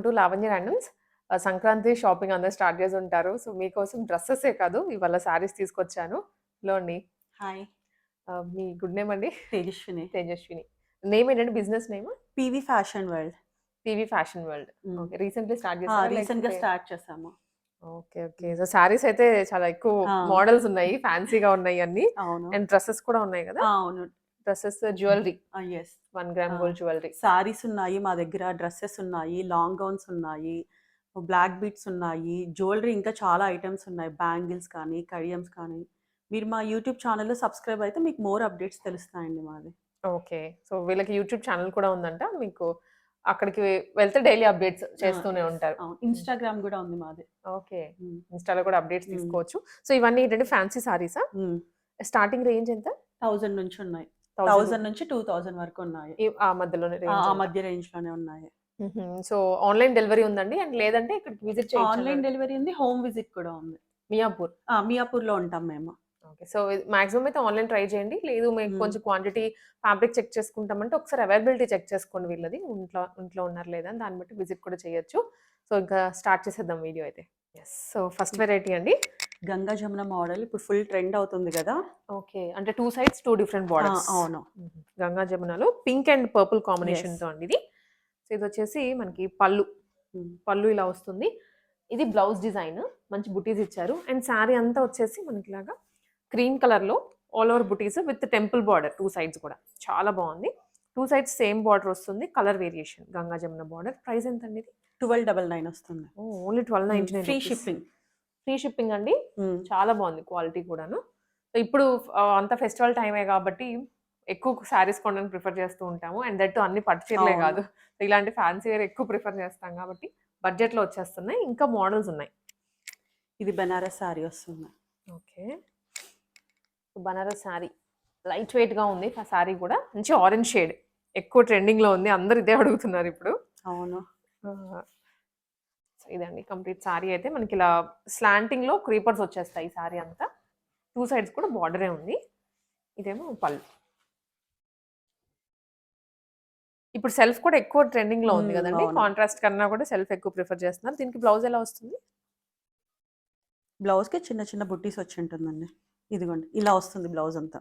To Lavanya randoms. Sankranti shopping అందరూ start చేసుంటారు. So, మీకోసం డ్రెసెసే కాదు ఇవాళ శారీస్ తీసుకొచ్చాను. హలో అండి. హాయ్. మీ గుడ్ నేమ్ అండి? తేజస్విని. తేజస్విని. నేమ్ ఏంటండి business name? PV fashion world. PV fashion world. హ్మ్. ఓకే. రీసెంట్‌లీ స్టార్ట్ చేసారా? రీసెంట్‌గా లేకపోతే స్టార్ట్ చేశాము. ఓకే. ఓకే. హ్మ్. సో, శారీస్ అయితే చాలా ఎక్కువ ఆ! మోడల్స్ ఉన్నాయి. ఫ్యాన్సీగా ఉన్నాయి అన్నీ. అవును. అండ్ డ్రెసెస్ కూడా ఉన్నాయి గదా! అవును. Dresses, jewellery. యెస్. 1 గ్రామ్ ఆ! Gold jewellery. సారీస్ ఉన్నాయి మా దగ్గర, డ్రెసెస్ ఉన్నాయి, లాంగ్ గౌన్స్ ఉన్నాయి, బ్లాక్ బీడ్స్ ఉన్నాయి, జ్యువెల్లరీ ఇంకా చాలా ఐటెమ్స్ ఉన్నాయి. బ్యాంగిల్స్ కానీ, కడియమ్స్ కానీ. మీరు మా యూట్యూబ్ ఛానెల్‌లో సబ్స్క్రైబ్ అయితే మీకు మోర్ అప్డేట్స్ తెలుస్తాయండి మాది. ఓకే. సో, వీళ్ళకి యూట్యూబ్ ఛానెల్ కూడా ఉందంట. మీకు అక్కడికి వెళ్తే డైలీ అప్డేట్స్ చేస్తూనే యెస్. ఉంటారు. అవును. హ్మ్. ఇన్‌స్టాగ్రామ్ గూడా ఉంది మాది. ఓకే. హ్మ్. ఇన్‌స్టాలో కూడా అప్డేట్స్ హ్మ్. తీసుకోవచ్చు. సో, ఇవన్నీ ఏంటంటే ఫ్యాన్సీ సారీసా? హ్మ్. స్టార్టింగ్ రేంజ్ ఎంత? 1000 నుంచి ఉన్నాయి. 1000 1000 నుంచి 2000 వరకు ఉన్నాయి. ఆ మధ్యలోనే ఆ! రేంజ్ ఆ అంతా. మధ్య రేంజ్‌లోనే ఉన్నాయి. హుహు. సో, ఆన్‌లైన్ డెలివరీ ఉందండి? అండ్ లేదంటే ఇక్కడికి విజిట్ ఆన్‌లైన్ చేయొచ్చన్నారు. డెలివరీ ఉంది. హోమ్ విజిట్ కూడా ఉంది. మియాపూర్. మియాపూర్‌లో ఉంటాం మేము. ఓకే. సో, మాక్సిమం అయితే ఆన్‌లైన్ ట్రై చేయండి. లేదు మీకు హ్మ్. కొంచెం క్వాంటిటీ ఫ్యాబ్రిక్ చెక్ చేసుకుంటామంటే ఒకసారి అవైలబిలిటీ చెక్ చేసుకోండి వీళ్ళది. ఇంట్లో ఉన్నారా లేదా అని దాన్ని బట్టి విజిట్ కూడా చేయొచ్చు. సో, ఇంకా స్టార్ట్ చేసేద్దాం వీడియో అయితే. యెస్. సో, ఫస్ట్ ఇది వెరైటీ అండి. గంగా జమున మోడల్ ఇప్పుడు ఫుల్ ట్రెండ్ అవుతుంది గదా! ఓకే. అంటే 2 సైడ్స్ 2 డిఫరెంట్ బోర్డర్స్. అవును. హుహు. గంగా జమునలో పింక్ అండ్ పర్పుల్ యెస్. కాంబినేషన్‌తో అండి ఇది. సో, ఇదొచ్చేసి మనకి పళ్ళు. హ్మ్. పళ్ళు ఇలా వస్తుంది. ఇది బ్లౌజ్ డిజైన్. మంచి బుటీస్ ఇచ్చారు. అండ్ శారీ అంతా వచ్చేసి మనకిలాగా క్రీమ్ కలర్‌లో ఆల్ ఓవర్ బుటీస్ విత్ టెంపుల్ బార్డర్ 2 సైడ్స్ కూడా. చాలా బావుంది. 2 సైడ్స్ సేమ్ బార్డర్ వస్తుంది. Colour variation Ganga Jamuna border. Price ఎంతండి ఇది? 1299 వస్తుంది. Oh! Only free 1299 rupees. Shipping. Free shipping అండి. హ్మ్. చాలా బావుంది క్వాలిటీ కూడాను. సో, ఇప్పుడు అంతా ఫెస్టివల్ టైమే గాబట్టి ఎక్కువ శారీస్ కొనడానికి ప్రిఫర్ చేస్తూ ఉంటాము. అండ్ దట్ అన్ని పట్టు చీరలే అవును. గాదు. ఇలాంటి ఫ్యాన్సీ వేర్ ఎక్కువ ప్రిఫర్ చేస్తాం గాబట్టి బడ్జెట్‌లో వచ్చేస్తున్నాయి. ఇంకా మోడల్స్ ఉన్నాయి. ఇది బెనారస్ సారీ వస్తుంది. ఓకే. బనారస్ శారీ. లైట్ వెయిట్‌గా ఉంది శారీ గూడా. మంచి ఆరెంజ్ షేడ్. ఎక్కువ ట్రెండింగ్‌లో ఉంది. అందరూ ఇదే అడుగుతున్నారిప్పుడు. అవును. ఆ! సో, ఇదండి కంప్లీట్ శారీ అయితే మనకిలా స్లాంటింగ్‌లో క్రీపర్స్ వచ్చేస్తాయి ఈ శారీ అంతా. 2 సైడ్స్ కూడా బార్డరే ఉంది. ఇదేమో పళ్ళు. ఇప్పుడు సెల్ఫ్ కూడా ఎక్కువ ట్రెండింగ్‌లో ఉంది గదండీ! అవును. కాంట్రాస్ట్ కన్నా కూడా సెల్ఫ్ ఎక్కువ ప్రిఫర్ చేస్తున్నారు. దీనికి బ్లౌజ్ ఎలా వస్తుంది? బ్లౌజ్‌కి చిన్న చిన్న బుట్టీస్ వచ్చుంటుందండి. ఇదిగోండి. ఇలా వస్తుంది బ్లౌజ్ అంతా.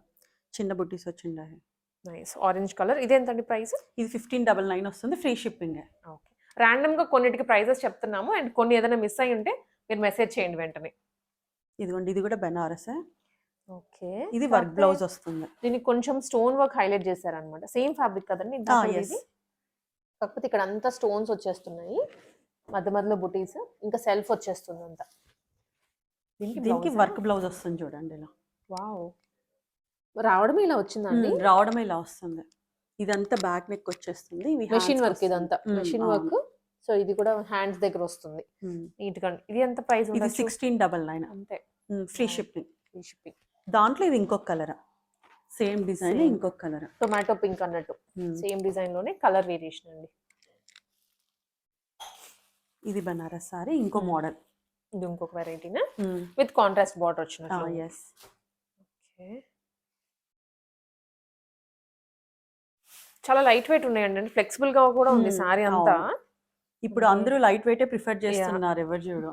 చిన్న బుట్టీస్ వచ్చుండాయి. నైస్. Orange colour. ఇదెంతండి ప్రైస్? ఇది 1599 వస్తుంది. ఫ్రీ షిప్పింగే. ఓకే. రాండమ్‌గా కొన్నిటికి ప్రైజెస్ చెప్తున్నాము. అండ్ కొన్ని ఏదైనా మిస్ అయ్యుంటే మీరు మెసేజ్ చేయండి వెంటనే. ఇదిగోండి. ఇది కూడా బెనారసే. ఓకే. ఇది వర్క్ కాకపోతే బ్లౌజ్ వస్తుంది. దీనికి కొంచెం స్టోన్ వర్క్ హైలైట్ చేశారనమాట. సేమ్ ఫ్యాబ్రిక్ కదండీ ఇందాకటిది యెస్. ఇది? కాకపోతే ఇక్కడ అంతా స్టోన్స్ వచ్చేస్తున్నాయి. మధ్య మధ్యలో బుటీస్. ఇంకా సెల్ఫ్ వచ్చేస్తుందంతా. దీనికి దీనికి బ్లౌజా? వర్క్ బ్లౌజ్ వస్తుంది చూడండి ఇలా. వావ్! రావడమే ఇలా వచ్చిందా అండి? రావడమే ఇలా వస్తుంది. ఇదంతా బ్యాక్ నెక్ వచ్చేస్తుంది. ఇవి మెషిన్ వర్క్ హ్యాండ్స్‌కొస్తుంది. ఇదంతా. మెషిన్ అవును. వర్క్. సో, ఇది కూడా హ్యాండ్స్ దగ్గరొస్తుంది. హ్మ్. నీట్‌గా ఇది ఎంత ప్రైస్ ఇది ఉండొచ్చు? 1699. అంతే. Free wow! Shipping. Free shipping. దాంట్లో ఇది ఇంకొక కలర్. Same design same. ఇంకొక కలర్. టొమాటో పింక్ అన్నట్టు. హ్మ్. సేమ్ డిజైన్‌లోనే కలర్ వేరియేషన్ అండి. ఇది బనారస్ సారీ ఇంకో హ్మ్. మోడల్. ఇది ఇంకొక వెరైటీనా? హ్మ్. విత్ కాంట్రాస్ట్ బార్డర్ వచ్చినట్లు ఉంది. యెస్. ఓకే. చాలా లైట్ వెయిట్ ఉన్నాయండి. అంటే ఫ్లెక్సిబుల్‌గా కూడా ఉంది సారీ అంతా. అవును. ఇప్పుడు ఇది అందరూ లైట్ వెయిటే ప్రిఫర్ యాహ్! చేస్తున్నారు ఎవరు చూడు.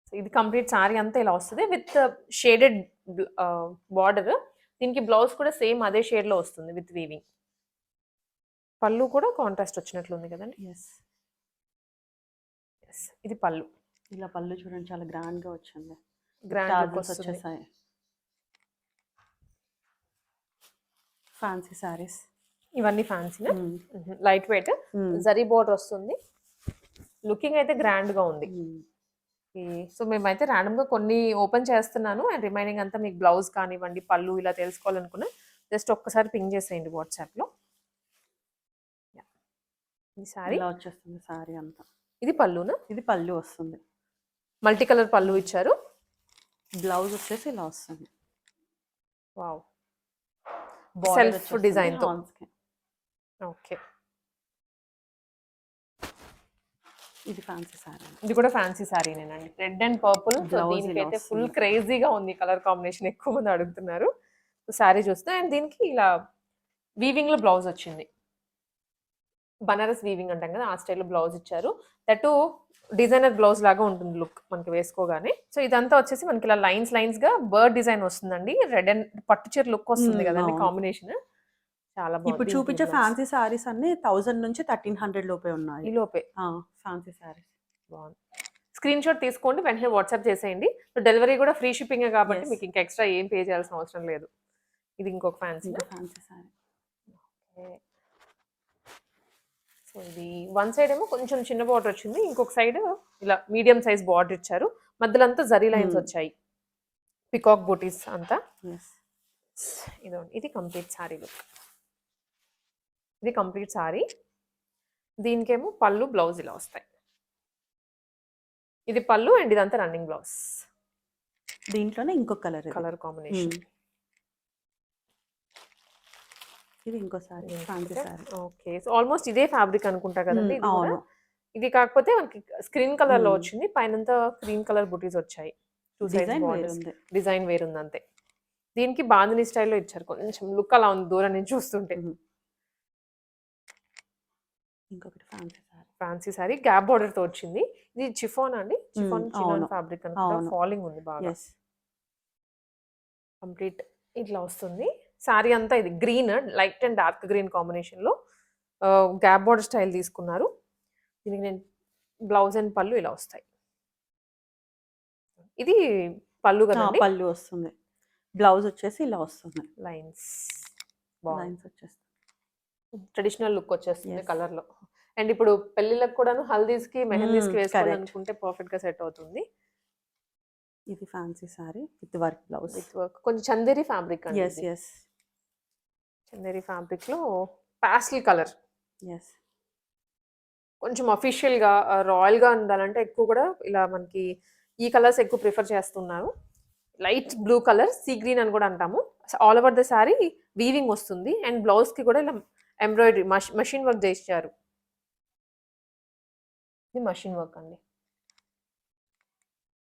సో, ఇది కంప్లీట్ సారీ అంతా ఇలా వస్తది. With shaded border. దీనికి బ్లౌజ్ కూడా సేమ్ అదే షేడ్‌లో వస్తుంది విత్ వీవింగ్. పళ్ళు కూడా కాంట్రాస్ట్ వచ్చినట్లుంది కదండీ! యెస్. యెస్. ఇది పళ్ళు. ఇలా పళ్ళు చూడండి చాలా గ్రాండ్‌గా వచ్చింది. గ్రాండ్ లుక్ టాజిల్స్ వస్తుంది. వచ్చేసాయి. ఫ్యాన్సీ సారీస్. ఇవన్నీ ఫ్యాన్సీనా? హ్మ్. హుహు. Light weight. హ్మ్. జరీ బోర్డర్ వస్తుంది. లుకింగ్ అయితే గ్రాండ్‌గా ఉంది. హ్మ్. ఈ సో, మేమైతే రాండమ్‌గా కొన్ని ఓపెన్ చేస్తున్నాను. అండ్ రిమైనింగ్ అంతా మీకు బ్లౌజ్ కానివ్వండి, పళ్ళు ఇలా తెలుసుకోవాలనుకున్న జస్ట్ ఒక్కసారి పింగ్ చేసేయండి వాట్సాప్‌లో. యాహ్! ఇది సారీ. ఇలా వచ్చేస్తుంది సారీ అంతా. ఇది పళ్ళునా? ఇది పళ్ళు వస్తుంది. మల్టీ కలర్ పళ్ళు హ్మ్. ఇచ్చారు. బ్లౌజ్ వచ్చేసి ఇలా వస్తుంది. వావ్! బార్డర్ సెల్ఫ్ వచ్చేస్తుంది డిజైన్‌తో. హ్యాండ్స్‌కి. ఓకే. ఇది ఫ్యాన్సీ సారీ. ఇది కూడా ఫ్యాన్సీ సారీనేనండి. Red and purple. So, blouse ఇలా దీనికైతే ఫుల్ వస్తుంది. క్రేజీగా ఉంది కలర్ కాంబినేషన్. ఎక్కువ మంది అడుగుతున్నారు. సో, సారీ చూస్తే అండ్ దీనికి ఇలా వీవింగ్‌లో బ్లౌజ్ వచ్చింది. బనారస్ వీవింగ్ అంటాం కదా, ఆ స్టైల్లో బ్లౌజ్ ఇచ్చారు. దట్ డిజైనర్ బ్లౌజ్ లాగా ఉంటుంది లుక్ మనకి వేసుకోగానే. సో ఇదంతా వచ్చేసి మనకి ఇలా లైన్స్ గా బర్డ్ డిజైన్ వస్తుందండి. రెడ్ అండ్ పట్టు చీర లుక్ వస్తుంది కదండి అవును. కాంబినేషన్. చాలా ఇప్పుడు బాగుంది. చూపించే ఫ్యాన్సీ శారీస్ అన్నీ 1000 నుంచి 1300 లోపే ఉన్నాయి. ఈ లోపే ఫ్యాన్సీ శారీస్. బాగుంది. స్క్రీన్ షాట్ తీసుకోండి, వెంటనే వాట్సాప్ చేసేయండి. సో డెలివరీ కూడా ఫ్రీ షిప్పింగే కాబట్టి Yes. మీకు ఇంకా ఎక్స్ట్రా ఏం పే చేయాల్సిన అవసరం లేదు. ఇది ఇంకొక ఫ్యాన్సీ. ఇంకా ఫ్యాన్సీ శారీ. సో ఇది వన్ సైడ్ ఏమో కొంచెం చిన్న బార్డర్ వచ్చింది, ఇంకొక సైడ్ ఇలా మీడియం సైజ్ బార్డర్ ఇచ్చారు. మధ్యలో అంతా జరీ లైన్స్ వచ్చాయి, పికాక్ బూటీస్ అంతా. Yes. ఇది కంప్లీట్ సారీ లుక్. ఇది కంప్లీట్ సారీ. దీనికేమో పళ్ళు బ్లౌజ్ ఇలా వస్తాయి. ఇది పళ్ళు అండ్ ఇదంతా రన్నింగ్ బ్లౌజ్. దీంట్లోనే ఇంకో కలర్ కాంబినేషన్. ఇది ఇంకో sorry fancy sorry. Okay, so almost ఇదే ఫ్యాబ్రిక్ అనుకుంటా కదండి ఇది కూడా. అవును. ఇది కాకపోతే మనకి స్క్రీన్ కలర్ లో వచ్చింది, పైనంతా క్రీమ్ కలర్ బుటీస్ వచ్చాయి. డిజైన్ వేరుంది అంతే. దీనికి బాందిని స్టైల్లో ఇచ్చారు, కొంచెం లుక్ అలా ఉంది దూరం నుంచి చూస్తుంటే. ఇంకొకటి fancy sorry. Fancy sorry gap border తో వచ్చింది. ఇది చిఫాన్ అండి, చిఫాన్ చినాన్ ఫ్యాబ్రిక్ అనుకుంటా. ఫాలింగ్ ఉంది బాగా. కంప్లీట్ ఇట్లా వస్తుంది సారీ అంతా. ఇది green, light and dark green combination లో గ్యాప్ బార్డర్ స్టైల్ తీసుకున్నారు. దీనికి నేను బ్లౌజ్ అండ్ పళ్ళు ఇలా వస్తాయి. ఇది పళ్ళు కదండి, పళ్ళు వస్తుంది. బ్లౌజ్ వచ్చేసి ఇలా వస్తుంది, లైన్స్ వచ్చేస్తుంది. ట్రెడిషనల్ లుక్ వచ్చేస్తుంది కలర్ లో. అండ్ ఇప్పుడు పెళ్లిళ్ళకి కూడాను హల్దీస్ కి మెహందీస్ కి వేసుకోవాలనుకుంటే పర్ఫెక్ట్ గా సెట్ అవుతుంది. ఇది fancy sorry with work blouse. With work, కొంచెం చందేరి ఫ్యాబ్రిక్ అండి. చందేరి ఫ్యాబ్రిక్ లో పాస్టల్ కలర్. కొంచెం అఫీషియల్ గా రాయల్ గా ఉండాలంటే ఎక్కువ కూడా ఇలా మనకి ఈ కలర్స్ ఎక్కువ ప్రిఫర్ చేస్తున్నారు. Light blue colour, sea green అని కూడా అంటాము. All over the sorry weaving వస్తుంది అండ్ బ్లౌజ్ కి కూడా ఇలా ఎంబ్రాయిడరీ మషిన్ వర్క్ చేయించారు. ఇది మషిన్ వర్క్ అండి,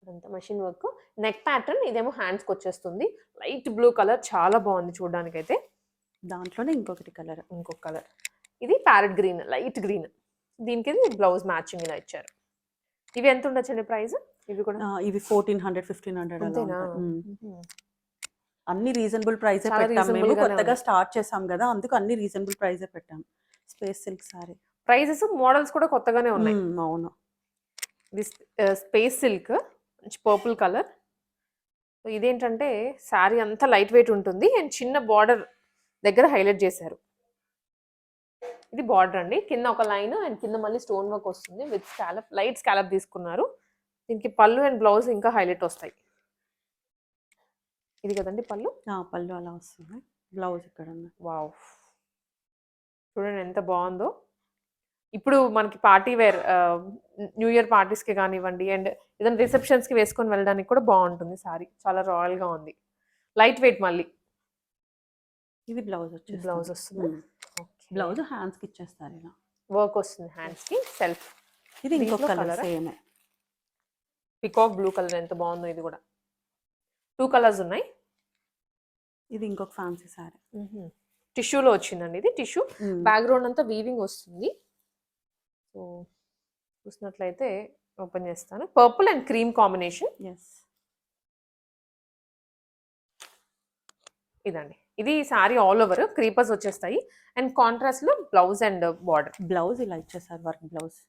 ఇదంతా మషిన్ వర్క్. నెక్ ప్యాటర్న్ ఇదేమో హ్యాండ్స్కి వచ్చేస్తుంది. లైట్ బ్లూ కలర్, చాలా బాగుంది చూడడానికి అయితే. దాంట్లోనే ఇంకొక కలర్ ఇది ప్యారెట్ గ్రీన్, లైట్ గ్రీన్. దీనికి బ్లౌజ్ మ్యాచింగ్ ఇలా ఇచ్చారు. ఇవి ఎంత ఉండొచ్చండి ప్రైస్? ఇవి కూడా ఇవి 1400 1500 అలా. అన్ని రీజనబుల్ ప్రైస్ పెట్టాం మేము. కొత్తగా స్టార్ట్ చేసాం కదా, అందుకు అన్ని రీజనబుల్ ప్రైస్ పెట్టాం. Space silk sari prices models కూడా కొత్తగానే ఉన్నాయి. అవును. ఇది స్పేస్ సిల్క్, పర్పుల్ కలర్. ఇదేంటంటే శారీ అంతా లైట్ వెయిట్ ఉంటుంది అండ్ చిన్న బార్డర్ దగ్గర హైలైట్ చేశారు. ఇది బార్డర్ అండి, కింద ఒక లైన్ అండ్ కింద మళ్ళీ స్టోన్ వర్క్ వస్తుంది విత్ స్కాలప్, లైట్ స్కాలప్ తీసుకున్నారు. దీనికి పళ్ళు అండ్ బ్లౌజ్ ఇంకా హైలైట్ వస్తాయి. ఇది కదండి పళ్ళు. పళ్ళు అలా వస్తుంది, బ్లౌజ్ ఇక్కడ ఉంది. వావ్, చూడండి ఎంత బాగుందో. ఇప్పుడు మనకి పార్టీ వేర్, న్యూ ఇయర్ పార్టీస్కి కానివ్వండి అండ్ ఏదైనా రిసెప్షన్స్కి వేసుకొని వెళ్ళడానికి కూడా బాగుంటుంది సారీ. చాలా రాయల్గా ఉంది, లైట్ వెయిట్. మళ్ళీ ఇది బ్లౌజ్ వస్తుంది. బ్లౌజ్ హ్యాండ్స్కి ఇచ్చేస్తారు, ఇలా వర్క్ వస్తుంది హ్యాండ్స్కి సెల్ఫ్. ఇది ఇంకొక colour same, peacock blue colour ఎంత బాగుందో. ఇది కూడా 2 కలర్స్ ఉన్నాయి. ఇది ఇంకొక ఫ్యాన్సీ సారీ, టిష్యూలో వచ్చిందండి. ఇది టిష్యూ, బ్యాక్గ్రౌండ్ అంతా వీవింగ్ వస్తుంది. సో చూసినట్లయితే ఓపెన్ చేస్తాను. Purple and cream combination. ఇదండి, ఇది సారీ ఆల్ ఓవర్ క్రీపర్స్ వచ్చేస్తాయి అండ్ కాంట్రాస్ట్ లో బ్లౌజ్ అండ్ బార్డర్. బ్లౌజ్ ఇలా ఇచ్చేసారు, వర్క్ బ్లౌజ్.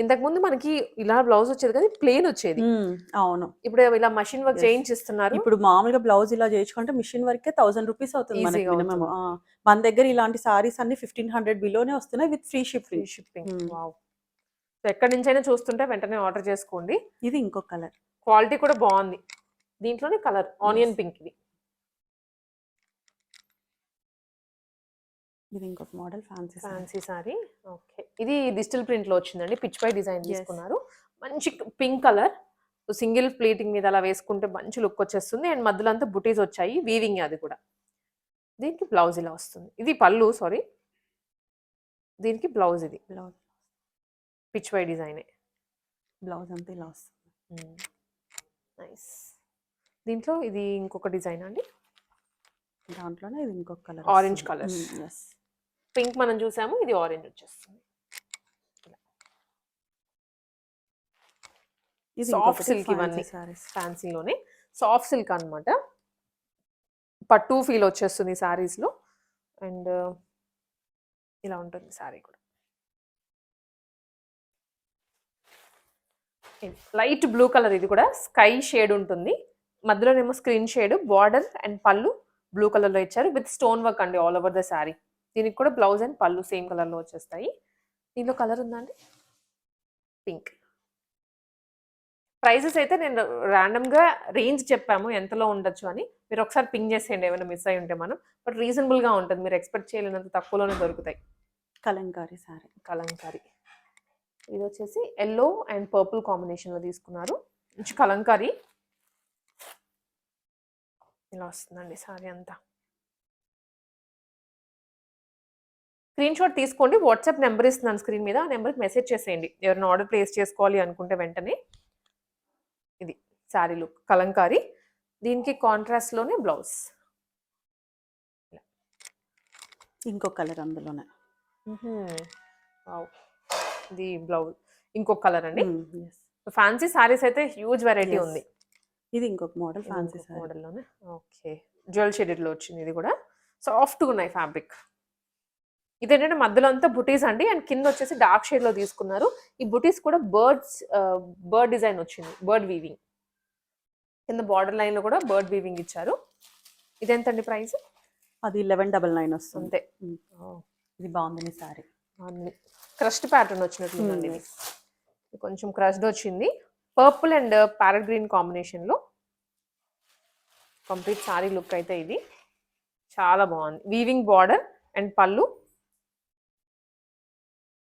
ఇంతకు ముందు మనకి ఇలా బ్లౌజ్ వచ్చేది కానీ ప్లేన్ వచ్చేది. అవును, ఇప్పుడు ఇలా మషిన్ వర్క్ చేయించిస్తున్నారు. ఇప్పుడు మామూలుగా బ్లౌజ్ ఇలా చేయించుకుంటే మిషన్ వర్కే 1000 రూపీస్ అవుతుంది మనకి మినిమం. మన దగ్గర ఇలాంటి సారీస్ అన్ని 1500 బిలోనే వస్తున్నాయి విత్ ఫ్రీ షిప్పింగ్. సో ఎక్కడి నుంచైనా చూస్తుంటే వెంటనే ఆర్డర్ చేసుకోండి. ఇది ఇంకొక కలర్, క్వాలిటీ కూడా బాగుంది. దీంట్లోనే కలర్ ఆనియన్ పింక్. ఇది ఇంకొక మోడల్ ఫ్యాన్సీ సారీ. ఓకే, ఇది డిజిటల్ ప్రింట్ లో వచ్చిందండి, పిచ్ పై డిజైన్ తీసుకున్నారు. మంచి పింక్ కలర్, సింగిల్ ప్లేటింగ్ మీద అలా వేసుకుంటే మంచి లుక్ వచ్చేస్తుంది అండ్ మధ్యలో అంతా బుటీస్ వచ్చాయి, వీవింగ్ అది కూడా. దీనికి బ్లౌజ్ ఇలా వస్తుంది. ఇది పళ్ళు, సారీ, దీనికి బ్లౌజ్. ఇది బ్లౌజ్ పిచ్ పై డిజైనే, బ్లౌజ్ అంతా ఇలా వస్తుంది. నైస్. దీంట్లో ఇది ఇంకొక డిజైన్ అండి, దాంట్లోనే ఇది ఇంకొక కలర్, ఆరెంజ్ కలర్. పింక్ మనం చూసాము, ఇది ఆరెంజ్ వచ్చేస్తుంది. ఇది సాఫ్ట్ ఇంకొకటి సిల్క్ ఫ్యాన్సీ ఇవన్నీ సారీస్. ఫ్యాన్సీలోనే సాఫ్ట్ సిల్క్ అన్నమాట. పట్టు ఫీల్ వచ్చేస్తుంది సారీస్లో. అండ్ ఇలా ఉంటుంది సారీ కూడా. లైట్ బ్లూ కలర్, ఇది కూడా స్కై షేడ్ ఉంటుంది, మధ్యలోనేమో స్క్రీన్ షేడ్, బార్డర్ అండ్ పళ్ళు బ్లూ కలర్ లో ఇచ్చారు విత్ స్టోన్ వర్క్ అండి ఆల్ ఓవర్ ద శారీ. దీనికి కూడా బ్లౌజ్ అండ్ పళ్ళు సేమ్ కలర్ లో వచ్చేస్తాయి. దీనిలో కలర్ ఉందండి పింక్. ప్రైజెస్ అయితే నేను ర్యాండమ్ గా రేంజ్ చెప్పాము ఎంతలో ఉండొచ్చు అని, మీరు ఒకసారి పింక్ చేసేయండి ఏమైనా మిస్ అయి ఉంటే మనం. బట్ రీజనబుల్ గా ఉంటుంది, మీరు ఎక్స్పెక్ట్ చేయలేనంత తక్కువలోనే దొరుకుతాయి. కలంకారీ సారీ. కలంకారీ. ఇది వచ్చేసి ఎల్లో అండ్ పర్పుల్ కాంబినేషన్ లో తీసుకున్నారు. మంచి కలంకారీ ఇలా వస్తుందండి సారీ అంతా. స్క్రీన్ షాట్ తీసుకోండి, వాట్సాప్ నెంబర్ ఇస్తున్నాను స్క్రీన్ మీద, ఆ నెంబర్కి మెసేజ్ చేసేయండి ఎవరైనా ఆర్డర్ ప్లేస్ చేసుకోవాలి అనుకుంటే వెంటనే. ఇది శారీ లుక్ కలంకారీ, దీనికి కాంట్రాస్ట్ లోనే బ్లౌజ్. ఇంకో కలర్ అందులోనే. ఇది బ్లౌజ్ ఇంకొక కలర్ అండి. ఫ్యాన్సీ సారీస్ అయితే హ్యూజ్ వెరైటీ ఉంది. ఇది ఇంకొక మోడల్ ఫ్యాన్సీ మోడల్లోనే. ఓకే, జ్యువెల్ షేడెడ్ లో వచ్చింది. ఇది కూడా సాఫ్ట్గా ఉన్నాయి ఫ్యాబ్రిక్. ఇదేంటంటే మధ్యలో అంతా బుటీస్ అండి, అండ్ కింద వచ్చేసి డార్క్ షేడ్ లో తీసుకున్నారు. ఈ బుటీస్ కూడా బర్డ్ డిజైన్ వచ్చింది, బర్డ్ వీవింగ్. కింద బార్డర్ లైన్ లో కూడా బర్డ్ వీవింగ్ ఇచ్చారు. ఇదెంతండి ప్రైస్? అది 1199 వస్తుంది. అంతే. ఇది బాగుంది సారీ. Crust pattern వచ్చినట్లుందండి. ఇది కొంచెం క్రష్డ్ వచ్చింది, purple and parrot green combination లో కంప్లీట్ సారీ లుక్ అయితే ఇది చాలా బాగుంది. వీవింగ్ బార్డర్ అండ్ పళ్ళు,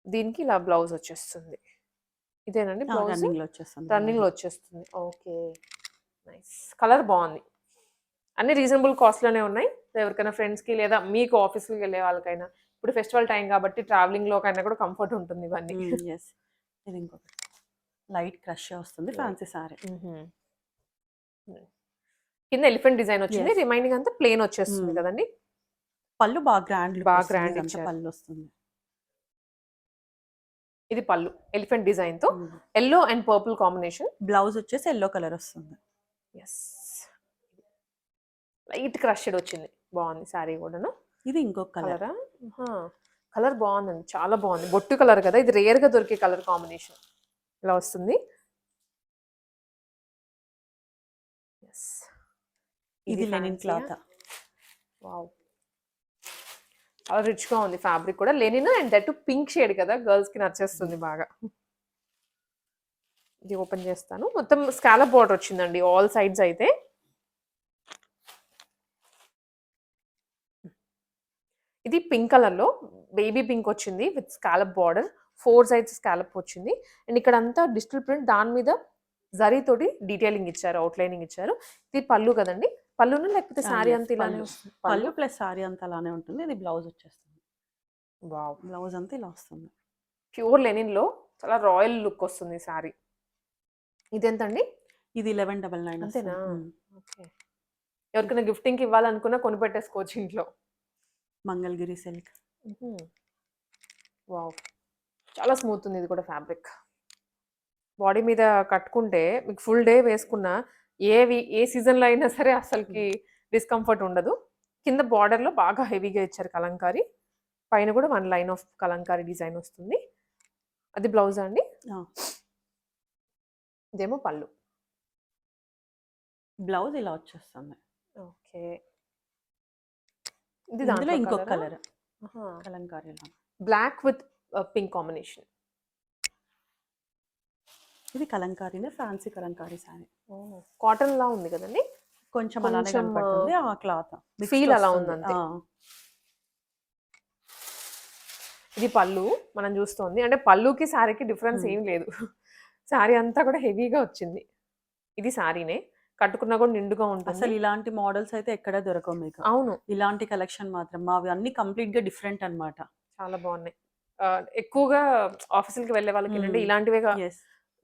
దీనికి ఇలా బ్లౌజ్ వచ్చేస్తుంది. ఇదేనండి బ్లౌజ్, రన్నింగ్ లో వచ్చేస్తుంది. Okay, nice. కలర్ బాగుంది. అన్ని రీజనబుల్ కాస్ట్ లోనే ఉన్నాయి. ఎవరికైనా ఫ్రెండ్స్ కి లేదా మీకు ఆఫీస్కి వెళ్ళే వాళ్ళకైనా, ఇప్పుడు ఫెస్టివల్ టైం కాబట్టి ట్రావెలింగ్ లో కైనా కూడా కంఫర్ట్ ఉంటుంది ఇవన్నీ. ఇది ఇంకొకటి లైట్ క్రష్ వస్తుంది ఫ్యాన్సీ సారీ. కింద ఎలిఫెంట్ డిజైన్ వచ్చింది, రిమైనింగ్ అంతా ప్లేన్ వచ్చేస్తుంది కదండి. పళ్ళు బాగా గ్రాండ్ పళ్ళు వస్తుంది. ఇది పళ్ళు ఎలిఫెంట్ డిజైన్ తో yellow and purple combination. Blouse వచ్చేసి ఎల్లో కలర్ వస్తుంది. లైట్ క్రష్డ్ వచ్చింది, బాగుంది సారీ కూడాను. ఇది ఇంకొక కలర్. కలర్ బాగుందండి, చాలా బాగుంది. బొట్టు కలర్ కదా, ఇది రేర్ గా దొరికే కలర్ కాంబినేషన్. ఇలా వస్తుంది. ఇది లెనిన్ క్లాత్. వావ్, చాలా రిచ్ గా ఉంది ఫ్యాబ్రిక్ కూడా. Lenin and that pink shade కదా, గర్ల్స్ కి నచ్చేస్తుంది బాగా. ఇది ఓపెన్ చేస్తాను. మొత్తం స్కాలప్ బార్డర్ వచ్చిందండి ఆల్ సైడ్స్ అయితే. ఇది పింక్ కలర్ లో బేబీ పింక్ వచ్చింది with scallop border, 4 sides scallop వచ్చింది. అండ్ ఇక్కడ అంతా డిజిటల్ ప్రింట్, దాని మీద జరీ తోటి డీటెయిలింగ్ ఇచ్చారు, అవుట్లైనింగ్ ఇచ్చారు. ఇది పళ్ళు కదండి, పళ్ళును లేకపోతే సారీ అంతా ఇలానే వస్తుంది? పళ్ళు ప్లస్ సారీ అంతా అలానే ఉంటుంది. ఇది బ్లౌజ్ వచ్చేస్తుంది. వావ్, బ్లౌజ్ అంతా ఇలా వస్తుంది. ప్యూర్ లెనిన్ లో చాలా రాయల్ లుక్ వస్తుంది సారీ. ఇదెంతండి? ఇది 1199. అంతేనా? ఓకే, ఎవరికైనా గిఫ్టింగ్ కి ఇవ్వాలనుకున్నా కొని పెట్టేసుకోవచ్చు ఇంట్లో. మంగళగిరి సిల్క్. వావ్, చాలా స్మూత్ ఉంది ఇది కూడా ఫ్యాబ్రిక్. బాడీ మీద కట్టుకుంటే మీకు ఫుల్ డే వేసుకున్న ఏ సీజన్లో అయినా సరే అసలుకి డిస్కంఫర్ట్ ఉండదు. కింద బార్డర్లో బాగా హెవీగా ఇచ్చారు కలంకారీ, పైన కూడా 1 లైన్ ఆఫ్ కలంకారీ డిజైన్ వస్తుంది. అది బ్లౌజ్ అండి. ఇదేమో పళ్ళు, బ్లౌజ్ ఇలా వచ్చేస్తుంది. ఓకే, ఇది దాంట్లో ఇంకొక colour Kalamkari, black with pink combination. ఇది కలంకారీనే, ఫ్యాన్సీ కలంకారీ సారీ. కాటన్ లా ఉంది కదండి, కొంచెం అలానే కనపడుతుంది. ఆ క్లాత్ ఫీల్ అలా ఉంది అంతే. ఇది పళ్ళు మనం చూస్తుంది, అంటే పళ్ళుకి సారీకి డిఫరెన్స్ ఏం లేదు. సారీ అంతా కూడా హెవీగా వచ్చింది. ఇది సారీనే, కట్టుకున్నా కూడా నిండుగా ఉంటుంది. అసలు ఇలాంటి మోడల్స్ అయితే ఎక్కడ దొరకవు మీకు. అవును, ఇలాంటి కలెక్షన్ మాత్రం మావి అన్ని కంప్లీట్ గా డిఫరెంట్ అన్నమాట. చాలా బాగున్నాయి. ఎక్కువగా ఆఫీసులకి వెళ్ళే వాళ్ళకి ఏంటంటే ఇలాంటివే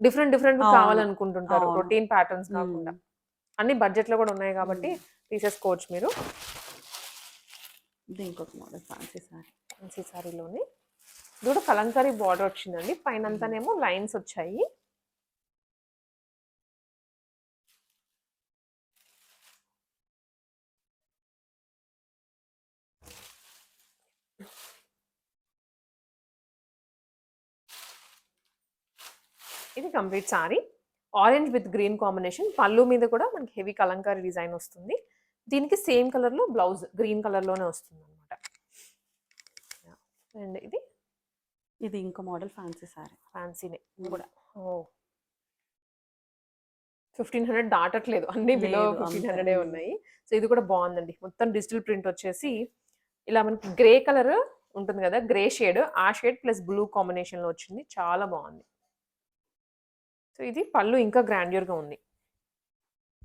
డిఫరెంట్ కావాలనుకుంటుంటారు, రొటీన్ ప్యాటర్న్స్ కాకుండా. అన్ని బడ్జెట్ లో కూడా ఉన్నాయి కాబట్టి తీసేసుకోవచ్చు మీరు. ఇది ఇంకొక మోడల్ ఫ్యాన్సీ సారీ. ఫ్యాన్సీ సారీలోనే ఇది కూడా కలంకారీ బార్డర్ వచ్చిందండి, పైన అంతానేమో లైన్స్ వచ్చాయి. ఇది complete sorry orange with green combination. పళ్ళు మీద కూడా మనకి హెవీ కలంకారీ డిజైన్ వస్తుంది. దీనికి సేమ్ కలర్ లో బ్లౌజ్ గ్రీన్ కలర్ లోనే వస్తుంది అనమాట. అండ్ ఇది ఇంకో మోడల్ ఫ్యాన్సీ సారీ. ఫ్యాన్సీనే కూడా. ఓ 1500 దాటట్లేదు, అన్ని బిలో 1500 ఉన్నాయి. సో ఇది కూడా బాగుందండి. మొత్తం డిజిటల్ ప్రింట్ వచ్చేసి ఇలా మనకి గ్రే కలర్ ఉంటుంది కదా, గ్రే షేడ్, ఆ షేడ్ ప్లస్ బ్లూ కాంబినేషన్ లో వచ్చింది. చాలా బాగుంది. సో ఇది పళ్ళు ఇంకా గ్రాండ్యూర్ గా ఉంది.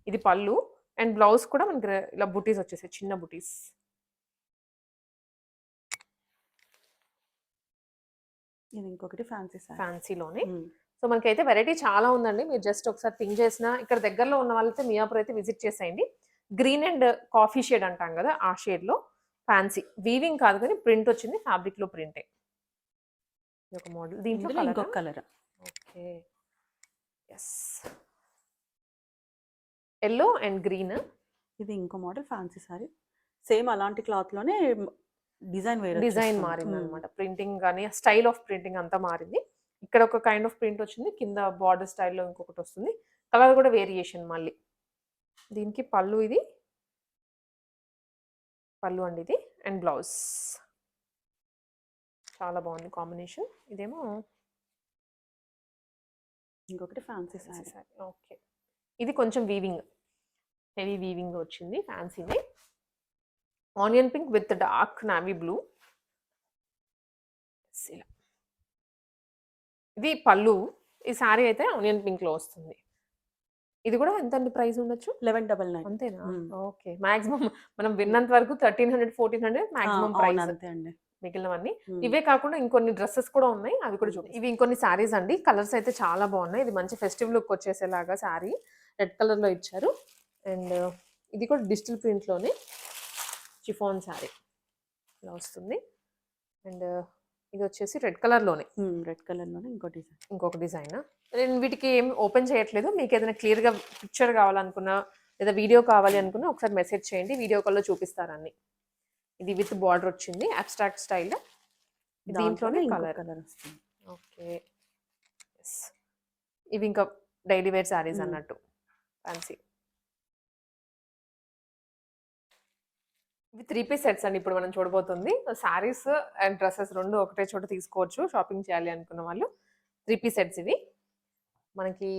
ఇది పళ్ళు అండ్ బ్లౌజ్ కూడా మనకి ఇలా బుటీస్ వచ్చేసాయి, చిన్న బుటీస్. ఇది ఇంకొకటి ఫ్యాన్సీ సారీ. ఫ్యాన్సీలోనే. సో మనకైతే వెరైటీ చాలా ఉందండి. మీరు జస్ట్ ఒకసారి థింక్ చేసిన, ఇక్కడ దగ్గరలో ఉన్న వాళ్ళైతే మియాపూర్ అయితే విజిట్ చేసేయండి. గ్రీన్ అండ్ కాఫీ షేడ్ అంటాం కదా, ఆ షేడ్ లో ఫ్యాన్సీ వీవింగ్ కాదు కానీ ప్రింట్ వచ్చింది, ఫ్యాబ్రిక్ లో ప్రింటే. ఒక మోడల్, దీంట్లో ఇంకొక colour. Okay, yes, yellow and green. ఇది ఇంకో మోడల్ ఫ్యాన్సీ సారీ. సేమ్ అలాంటి క్లాత్ లోనే డిజైన్ మారింది అనమాట. ప్రింటింగ్ కానీ స్టైల్ ఆఫ్ ప్రింటింగ్ అంతా మారింది. ఇక్కడ ఒక కైండ్ ఆఫ్ ప్రింట్ వచ్చింది, కింద బార్డర్ స్టైల్లో ఇంకొకటి వస్తుంది. కలర్ కూడా వేరియేషన్ మళ్ళీ. దీనికి పళ్ళు, ఇది పళ్ళు అండి, ఇది అండ్ బ్లౌజ్. చాలా బాగుంది కాంబినేషన్. ఇదేమో ఇంకొకటి ఫ్యాన్సీ సారీ. ఓకే, ఇది కొంచెం వీవింగ్, హెవీ వీవింగ్ వచ్చింది, ఫ్యాన్సీనే. Onion pink with dark navy blue. ఇది పళ్ళు. ఈ సారీ అయితే ఆనియన్ పింక్ లో వస్తుంది. ఇది కూడా ఎంత ప్రైస్ ఉండొచ్చు? 1199. అంతేనా? ఓకే, మాక్సిమం మనం విన్నంత వరకు 1300 1400 మాక్సిమం ప్రైస్ అంతే అండి. మిగిలినవన్నీ ఇవే కాకుండా ఇంకొన్ని డ్రెస్సెస్ కూడా ఉన్నాయి, అవి కూడా చూడండి. ఇవి ఇంకొన్ని సారీస్ అండి. కలర్స్ అయితే చాలా బాగున్నాయి. ఇది మంచి ఫెస్టివ్ లుక్ వచ్చేసేలాగా సారీ రెడ్ కలర్ లో ఇచ్చారు. అండ్ ఇది కూడా డిజిటల్ ప్రింట్ లోనే చిఫాన్ సారీ ఇలా వస్తుంది. అండ్ ఇది వచ్చేసి రెడ్ కలర్ లోనే ఇంకొక డిజైన్. నేను వీటికి ఏం ఓపెన్ చేయట్లేదు. మీకు ఏదైనా క్లియర్ గా పిక్చర్ కావాలనుకున్నా లేదా వీడియో కావాలి అనుకున్నా ఒకసారి మెసేజ్ చేయండి, వీడియో కాల్లో చూపిస్తారన్ని. ఇది విత్ బార్డర్ వచ్చింది, అబ్స్ట్రాక్ట్ స్టైల్. దీంట్లోనే కలర్ వస్తుంది. ఓకే, ఇవి ఇంకా డైలీ వేర్ సారీస్ అన్నట్టు ఫ్యాన్సీ. ఇవి 3 పీస్ సెట్స్ అండి ఇప్పుడు మనం చూడబోతుంది. సారీస్ అండ్ డ్రెస్సెస్ రెండు ఒకటే చోట తీసుకోవచ్చు షాపింగ్ చేయాలి అనుకున్న వాళ్ళు. 3 పీస్ సెట్స్ ఇవి మనకి.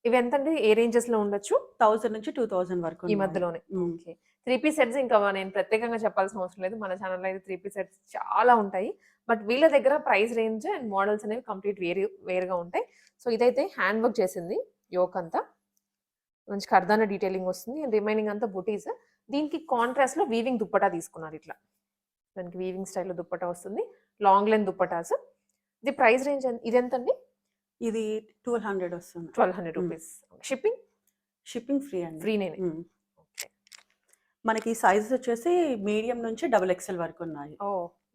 ఇవి ఎంత అండి, ఏ రేంజెస్ లో ఉండొచ్చు? 1000 నుంచి 2000 వరకు ఈ మధ్యలోనే. ఓకే, 3 పీస్ సెట్స్ ఇంకా నేను ప్రత్యేకంగా చెప్పాల్సిన అవసరం లేదు. మన ఛానల్లో అయితే 3 పీస్ సెట్స్ చాలా ఉంటాయి. బట్ వీళ్ళ దగ్గర ప్రైస్ రేంజ్ అండ్ మోడల్స్ అనేవి కంప్లీట్ వేరుగా ఉంటాయి. సో ఇదైతే హ్యాండ్ వర్క్ చేసింది, యోక్ అంతా మంచి కర్దాన డీటెయిలింగ్ వస్తుంది. అండ్ రిమైనింగ్ అంతా బుటీస్. దీనికి కాంట్రాస్ట్ లో వీవింగ్ దుప్పటా తీసుకున్నారు. ఇట్లా దానికి వీవింగ్ స్టైల్లో దుప్పటా వస్తుంది, లాంగ్ లెంత్ దుప్పటాస్. ఇది ప్రైస్ రేంజ్ ఇది ఎంత అండి? ఇది 1200 వస్తుంది. 1200 రూపీస్. షిప్పింగ్ ఫ్రీ అండి. ఫ్రీనే. మనకి సైజెస్ వచ్చేసి మీడియం నుంచి XXL వరకు ఉన్నాయి.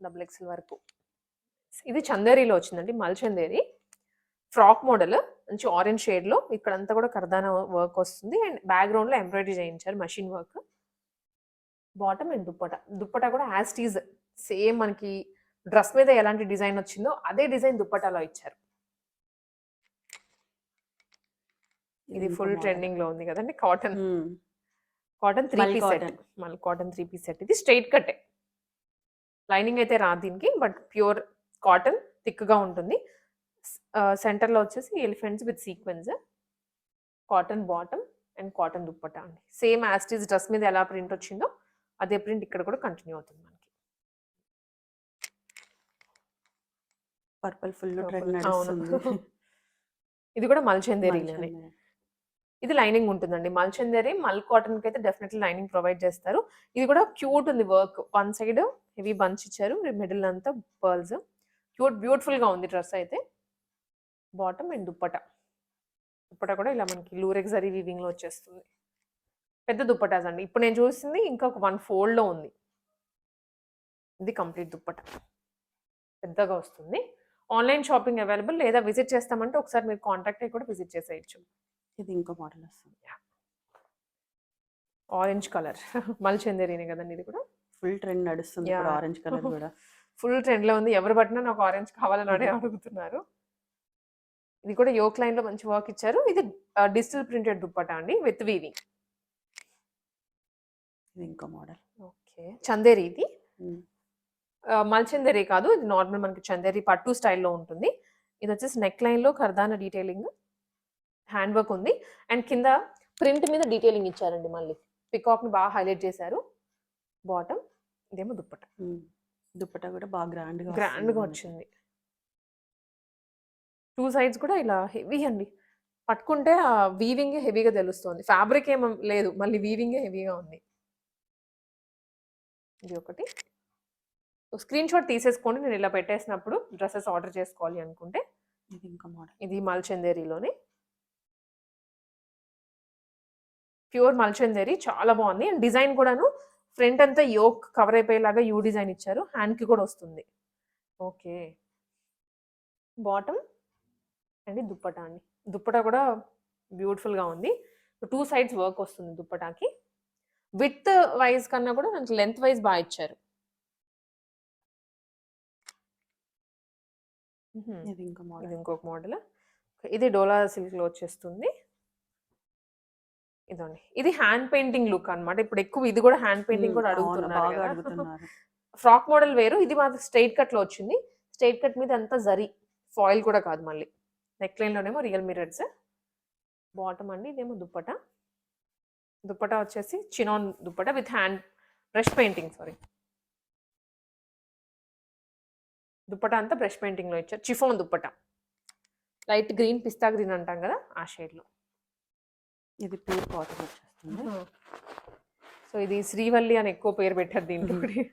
XXL వరకు. ఇది చందేరీలో వచ్చిందండి, మల్ చందేరి ఫ్రాక్ మోడల్, మంచి ఆరెంజ్ షేడ్ లో. ఇక్కడంతా కూడా కర్దానా వర్క్ వస్తుంది అండ్ బ్యాక్గ్రౌండ్ లో ఎంబ్రాయిడరీ చేయించారు, machine work. Bottom and dupatta కూడా యాజ్ టీజ్ సేమ్ మనకి డ్రెస్ మీద ఎలాంటి డిజైన్ వచ్చిందో అదే డిజైన్ దుప్పటాలో ఇచ్చారు. ఇది ఫుల్ ట్రెండింగ్ లో ఉంది కదండి, కాటన్ 3 పీస్ సెట్. మళ్ళీ కాటన్ 3 పీస్ సెట్. ఇది స్ట్రైట్ కట్టే, లైనింగ్ అయితే రాదు దీనికి, బట్ ప్యూర్ కాటన్ థిక్ గా ఉంటుంది. సెంటర్ లో వచ్చేసి elephants with sequence, cotton bottom and cotton dupatta అండి. సేమ్ యాజ్ టీజ్ డ్రెస్ మీద ఎలా ప్రింట్ వచ్చిందో అదే ప్రింట్ ఇక్కడ కూడా కంటిన్యూ అవుతుంది మనకి. పర్పుల్ ఫుల్ ట్రెండ్ నడుస్తుంది. ఇది కూడా మల్ చందేరీలోనే. ఇది లైనింగ్ ఉంటుందండి. మల్ చందేరి, మల్ కాటన్ కి అయితే డెఫినెట్లీ లైనింగ్ ప్రొవైడ్ చేస్తారు. ఇది కూడా క్యూట్ ఉంది work. One side heavy bunch ఇచ్చారు, మిడిల్ అంతా పర్ల్స్. బ్యూటిఫుల్ గా ఉంది డ్రెస్ అయితే. బాటమ్ అండ్ దుప్పటా కూడా ఇలా మనకి లూరెక్స్ జరీ వీవింగ్ లో వచ్చేస్తుంది. పెద్ద దుప్పటాస్ అండి. ఇప్పుడు నేను చూసింది ఇంకా ఒక 1 fold లో ఉంది. ఇది కంప్లీట్ దుప్పటా. పెద్దగా వస్తుంది. ఆన్‌లైన్ షాపింగ్ అవైలబుల్, లేదా విజిట్ చేస్తామంటే ఒకసారి మీరు కాంటాక్ట్ అయ్యి కూడా విజిట్ చేసేయొచ్చు. ఇది ఇంకో మోడల్ వస్తుంది. ఆరెంజ్ కలర్ మల్చందేరినే కదండీ ఇది కూడా. ఫుల్ ట్రెండ్ నడుస్తుంది ఇప్పుడు యాహ్! ఆరెంజ్ కలర్ కూడా. ఫుల్ ట్రెండ్‌లో ఉంది. ఎవరు పట్టినా నాకు ఆరెంజ్ కావాలని అడుగుతున్నారు. ఇది కూడా యోక్ లైన్‌లో మంచి వర్క్ ఇచ్చారు. ఇది డిజిటల్ ప్రింటెడ్ దుప్పట్టా అండి విత్ వీవింగ్. ఇది ఇంకో మోడల్. ఓకే. చందేరి ఇది. మల్చందేరి కాదు. ఇది నార్మల్ మనకి చందేరి పట్టు స్టైల్‌లో ఉంటుంది. ఇదొచ్చేసి నెక్ లైన్‌లో కర్దానా డీటెయిలింగ్. హ్యాండ్ వర్క్ ఉంది. అండ్ కింద ప్రింట్ మీద డీటెయిలింగ్ ఇచ్చారండి మళ్ళీ. పికాక్‌ని బాగా హైలైట్ చేశారు. బాటమ్ ఇదేమో దుప్పట్టా. దుప్పట్టా కూడా బాగా గ్రాండ్‌గా గ్రాండ్‌గా వచ్చింది. 2 సైడ్స్ కూడా ఇలా హెవీ అండి. పట్టుకుంటే ఆ వీవింగే హెవీగా తెలుస్తోంది. ఫ్యాబ్రిక్ ఏం లేదు. మళ్ళీ వీవింగే హెవీగా ఉంది. ఇది ఒకటి. స్క్రీన్ షాట్ తీసేసుకోండి. నేను ఇలా పెట్టేసినప్పుడు డ్రెసెస్ ఆర్డర్ చేసుకోవాలి అనుకుంటే. ఇది ఇంకో మోడల్. ఇది మల్చందేరిలోనే. ప్యూర్ మల్చందేరి చాలా బాగుంది. అండ్ డిజైన్ కూడాను ఫ్రంట్ అంతా యోక్ కవర్ అయిపోయేలాగా యూ డిజైన్ ఇచ్చారు. హ్యాండ్‌కి కూడా వస్తుంది. ఓకే. బాటమ్ అండ్ దుప్పటా అండి. దుప్పటా కూడా బ్యూటిఫుల్‌గా ఉంది. 2 సైడ్స్ వర్క్ వస్తుంది దుప్పటాకి. విడ్త్ వైస్ కన్నా కూడా మనకి లెంత్ వైస్ బాగా ఇచ్చారు. ఇది ఇంకో ఇది మోడల్. ఇంకొక మోడల్. ఇది డోలా సిల్క్‌లో వచ్చేస్తుంది. ఇదండి. ఇది హ్యాండ్ పెయింటింగ్ లుక్ అన్నమాట. ఇప్పుడు ఎక్కువ ఇది కూడా హ్యాండ్ పెయింటింగ్ కూడా అవును. అడుగుతున్నారు బాగా కదా! అడుగుతున్నారు. ఫ్రాక్ మోడల్ వేరు. ఇది మాత్రం స్ట్రెయిట్ కట్‌లో వచ్చింది. స్ట్రెయిట్ కట్ మీద అంతా జరీ. ఫాయిల్ కూడా కాదు మళ్ళీ. నెక్ లైన్‌లోనేమో రియల్ మిర్రర్స్. బాటమ్ అండి. ఇదేమో దుప్పటా. దుప్పటా వచ్చేసి చినాన్ dupatta with hand brush painting sari. Dupatta అంతా బ్రష్ పెయింటింగ్‌లో ఇచ్చారు. Chiffon dupatta. Light green, pista green అంటాం కదా! ఆ షేడ్‌లో. ఇది ప్యూర్ కాటన్ వచ్చేస్తుంది. సో, ఇది శ్రీవల్లి అని ఎక్కువ పేరు పెట్టారు దీనికి.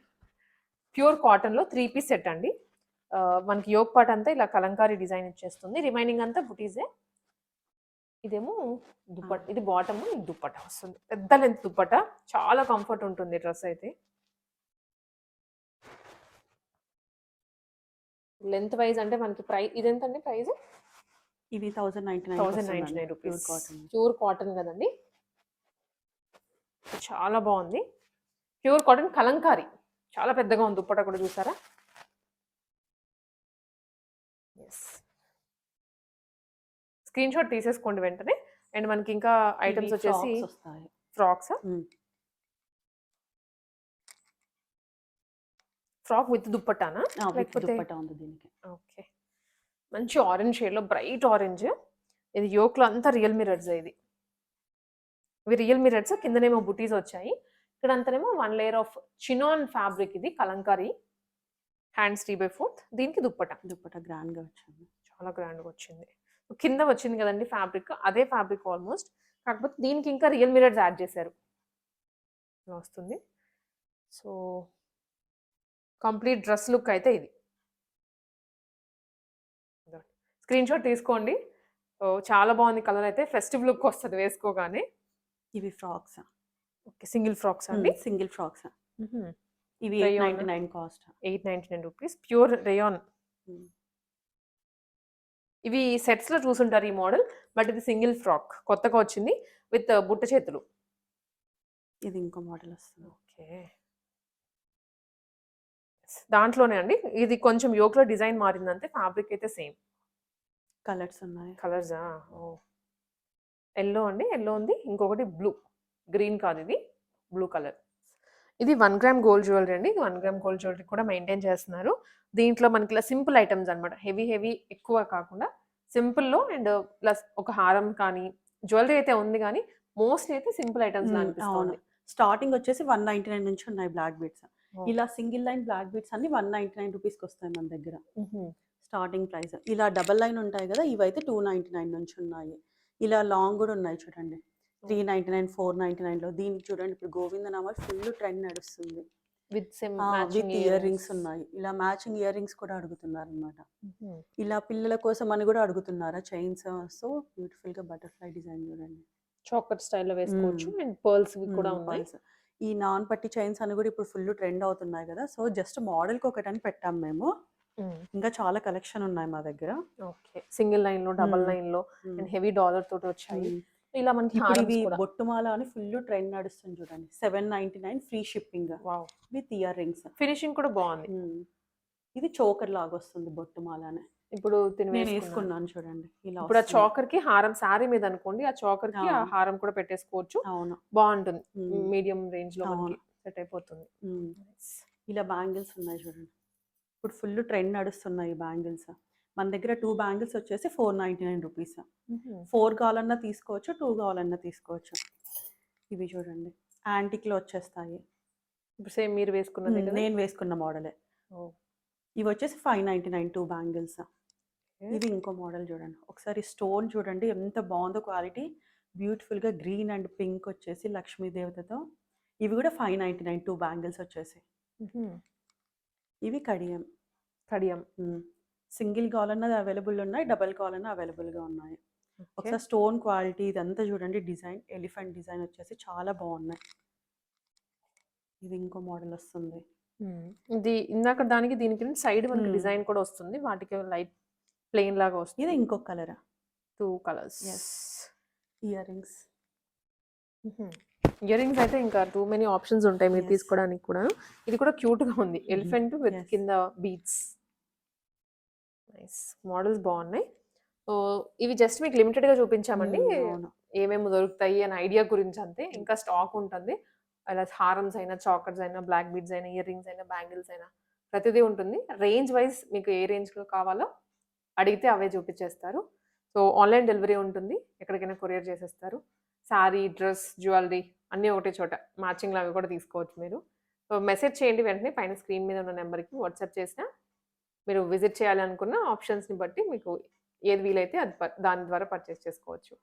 ప్యూర్ కాటన్‌లో 3 పీస్ సెట్ అండి. మనకి యోక్ పార్ట్ అంతా ఇలా కలంకారీ డిజైన్ ఇచ్చేస్తుంది. రిమైనింగ్ అంతా బుటీసే. ఇదేమో ఇది బాటమ్, ఇది దుప్పటా వస్తుంది. పెద్ద లెంత్ దుప్పటా. చాలా కంఫర్ట్ ఉంటుంది డ్రెస్ అయితే. లెంత్ వైస్ అంటే మనకి ఇదెంతండి ప్రైస్? ఇవి 1099 1099 pure rupees. Cotton. Pure cotton కదండి. చాలా బాగుంది. Pure cotton Kalamkari. చాలా పెద్దగా ఉంది దుప్పటా కూడా చూసారా? ఎస్. స్క్రీన్ షాట్ తీసేసుకోండి వెంటనే. అండ్ మనకి ఇంకా ఐటమ్స్ వచ్చేసి వస్తాయి. ఫ్రాక్స్. ఫ్రాక్ విత్ దుప్పటానా? లేకపోతే దుప్పట్టా ఉంది దీనికి. ఓకే. మంచి ఆరెంజ్ షేడ్‌లో బ్రైట్ ఆరెంజ్. ఇది యోక్‌లో అంతా రియల్ మిర్రర్స్ ఇది. ఇవి రియల్ మిర్రర్స్. కిందనేమో బుటీస్ వచ్చాయి. ఇక్కడంతానేమో 1 లేయర్ ఆఫ్ చినాన్ ఫ్యాబ్రిక్ ఇది కలంకారీ. హ్యాండ్స్ 3/4. దీనికి దుప్పటా. దుప్పట్టా గ్రాండ్‌గా వచ్చింది. చాలా గ్రాండ్‌గా వచ్చింది. కింద వచ్చింది కదండీ ఫ్యాబ్రిక్. అదే ఫ్యాబ్రిక్ ఆల్మోస్ట్. కాకపోతే దీనికి ఇంకా రియల్ మిర్రర్స్ యాడ్ చేశారు. ఇలా వస్తుంది. సో, కంప్లీట్ డ్రెస్ లుక్ అయితే ఇది. స్క్రీన్ షాట్ తీసుకోండి. చాలా బాగుంది కలర్ అయితే. ఫెస్టివ్ లుక్ వస్తది వేసుకోగానే. ఇవి ఫ్రాక్స్. ఓకే. సింగిల్ ఫ్రాక్స్ అండి? Single frocks. ఇవి rayon. 899 cost. 899 rupees. Pure rayon. ఇవి సెట్స్‌లో చూసుంటారు ఈ మోడల్. బట్ ఇది సింగిల్ ఫ్రాక్. కొత్తగా వచ్చింది విత్ బుట్ట చేతులు. ఇది ఇంకో మోడల్ వస్తుంది. ఓకే. దాంట్లోనే అండి. ఇది కొంచెం యోక్‌లో డిజైన్ మారిందంతే. ఫ్యాబ్రిక్ అయితే సేమ్. కలర్స్ ఉన్నాయి. కలర్సా? ఓహ్! యెల్లో అండి. యెల్లో ఉంది. ఇంకొకటి బ్లూ. గ్రీన్ కాదు ఇది. Blue colour. ఇది 1 గ్రామ్ గోల్డ్ జ్యువెలరీ అండి. 1 గ్రామ్ గోల్డ్ జ్యువెలరీ కూడా మెయింటైన్ చేస్తున్నారు. దీంట్లో మనకి ఇలా సింపుల్ ఐటెమ్స్ అన్నమాట. హెవీ ఎక్కువ కాకుండా సింపుల్‌లో అండ్ ప్లస్ ఒక హారం కానీ, జ్యువెలరీ అయితే ఉంది గానీ, మోస్ట్‌లీ అయితే సింపుల్ ఐటెమ్స్‌లా అవును. అనిపిస్తోంది. స్టార్టింగ్ వచ్చేసి 199 నుంచి ఉన్నాయి బ్లాక్ బీడ్స్. ఓహ్! ఇలా సింగిల్ లైన్ బ్లాక్ బీడ్స్ అన్ని 199 రూపీస్‌కి వస్తాయి మన దగ్గర. హుహు. Starting price. ఇలా డబుల్ లైన్ ఉంటాయి కదా! ఇవైతే 299 నుంచి ఉన్నాయి. ఇలా లాంగ్ కూడా ఉన్నాయి చూడండి. 399, 499లో దీనికి చూడండి ఇప్పుడు గోవిందనామాలు ఫుల్ ట్రెండ్ నడుస్తుంది. విత్ విత్ ఇయర్ రింగ్స్ ఉన్నాయి. ఇలా మ్యాచింగ్ ఇయర్ రింగ్స్ కూడా అడుగుతున్నారనమాట. హుహు. ఇలా పిల్లల కోసం అని కూడా అడుగుతున్నారా చైన్స్. సో బ్యూటిఫుల్‌గా బటర్‌ఫ్లై డిజైన్ చూడండి. చాకర్ స్టైల్‌లో వేసుకోవచ్చు. అండ్ పర్ల్స్ కూడా ఉన్నాయి. పర్ల్స్. ఈ నాన్ పట్టి చైన్స్ అని కూడా ఇప్పుడు ఫుల్ ట్రెండ్ అవుతున్నాయి కదా! సో జస్ట్ మోడల్‌కి ఒకటని పెట్టాం మేము. ఇంకా చాలా కలెక్షన్ ఉన్నాయి మా దగ్గర. ఓకే. సింగిల్ లైన్‌లో, డబుల్ హ్మ్. లైన్‌లో హ్మ్. అండ్ హెవీ డాలర్ తోటి వచ్చాయి. హ్మ్. ఇలా మనకి ఇప్పుడు హారమ్స్ ఇవి కూడా. బొట్టుమాల అని ఫుల్ ట్రెండ్ నడుస్తుంది చూడండి. 799 free shipping wow! With ear rings. Finishing కూడా బావుంది. ఇది చోకర్ లాగా వస్తుంది బొట్టుమాల అని. ఇప్పుడు తిను నేను వేసుకున్నారు. వేసుకున్నాను చూడండి. ఇలా ఇప్పుడు ఆ వస్తుంది. చాకర్‌కి హారం శారీ మీద అనుకోండి. ఆ చాకర్‌కి ఆ అవును. హారం కూడా పెట్టేసుకోవచ్చు. అవును. బావుంటుంది. హ్మ్. మీడియం రేంజ్‌లో మనకి అవును. సెట్ అయిపోతుంది. హ్మ్. నైస్. ఇలా బ్యాంగిల్స్ ఉన్నాయి చూడండి. ఇప్పుడు ఫుల్ ట్రెండ్ నడుస్తున్నాయి ఈ బ్యాంగిల్స్. మన దగ్గర 2 బ్యాంగిల్స్ వచ్చేసి రూ. 499. హుహు. 4 కావాలన్నా తీసుకోవచ్చు. 2 కావాలన్నా తీసుకోవచ్చు. ఇవి చూడండి. యాంటిక్‌లో వచ్చేస్తాయి. ఇప్పుడు సేమ్ మీరు వేసుకున్నదే కదా? నేను వేసుకున్న మోడలే. ఓహ్! ఇవొచ్చేసి 599 2 బ్యాంగిల్స్. ఓకే. ఇది ఇంకో మోడల్ చూడండి. ఒకసారి స్టోన్ చూడండి ఎంత బావుందో క్వాలిటీ. బ్యూటిఫుల్‌గా గ్రీన్ అండ్ పింక్ వచ్చేసి లక్ష్మీ దేవతతో. ఇవి కూడా 599 2 బ్యాంగిల్స్ వచ్చేసి. హుహు. ఇవి కడియం. కడియం. హ్మ్. సింగిల్ కావాలన్నా అవైలబుల్ ఉన్నాయి. డబుల్ కావాలన్నా అవైలబుల్‌గా ఉన్నాయి. ఓకే. ఒకసారి స్టోన్ క్వాలిటీ ఇదంతా చూడండి డిజైన్. ఎలిఫెంట్ డిజైన్ వచ్చేసి చాలా బావున్నాయి. ఇది ఇంకో మోడల్ వస్తుంది. హ్మ్. ఇది ఇందాక దానికి దీనికి సైడ్ మనకి హ్మ్. డిజైన్ కూడా వస్తుంది. వాటికి లైట్ ప్లెయిన్ లాగా ఇది వస్తుంది. ఇంకొక colour. 2 colours. Yes. Ear rings. హుహు. ఇయర్ రింగ్స్ అయితే ఇంకా టూ మెనీ ఆప్షన్స్ ఉంటాయి మీరు యెస్. తీసుకోవడానికి కూడా. ఇది కూడా క్యూట్‌గా ఉంది. Elephant with yes. కింద బీడ్స్. నైస్. మోడల్స్ బావున్నాయి. ఇవి జస్ట్ మీకు లిమిటెడ్‌గా చూపించామండి. అవును. ఏమేమి దొరుకుతాయి అనే ఐడియా గురించి అంతే. ఇంకా స్టాక్ ఉంటుంది. అలా హారమ్స్ అయినా, చాకర్స్ అయినా, బ్లాక్ బీడ్స్ అయినా, ఇయర్ రింగ్స్ అయినా, బ్యాంగిల్స్ అయినా ప్రతిదీ ఉంటుంది. రేంజ్ వైస్ మీకు ఏ రేంజ్‌లో కావాలో అడిగితే అవే చూపించేస్తారు. సో, ఆన్‌లైన్ డెలివరీ ఉంటుంది. ఎక్కడికైనా కొరియర్ చేసేస్తారు. సారీ, డ్రెస్, జ్యువెల్లరీ అన్నీ ఒకటే చోట. మ్యాచింగ్‌లు అవి కూడా తీసుకోవచ్చు మీరు. సో, మెసేజ్ చేయండి వెంటనే పైన స్క్రీన్ మీద ఉన్న నంబర్‌కి వాట్సాప్ చేసినా మీరు విజిట్ చేయాలనుకున్న ఆప్షన్స్‌ని బట్టి మీకు ఏది వీలైతే అది దాని ద్వారా పర్చేస్ చేసుకోవచ్చు.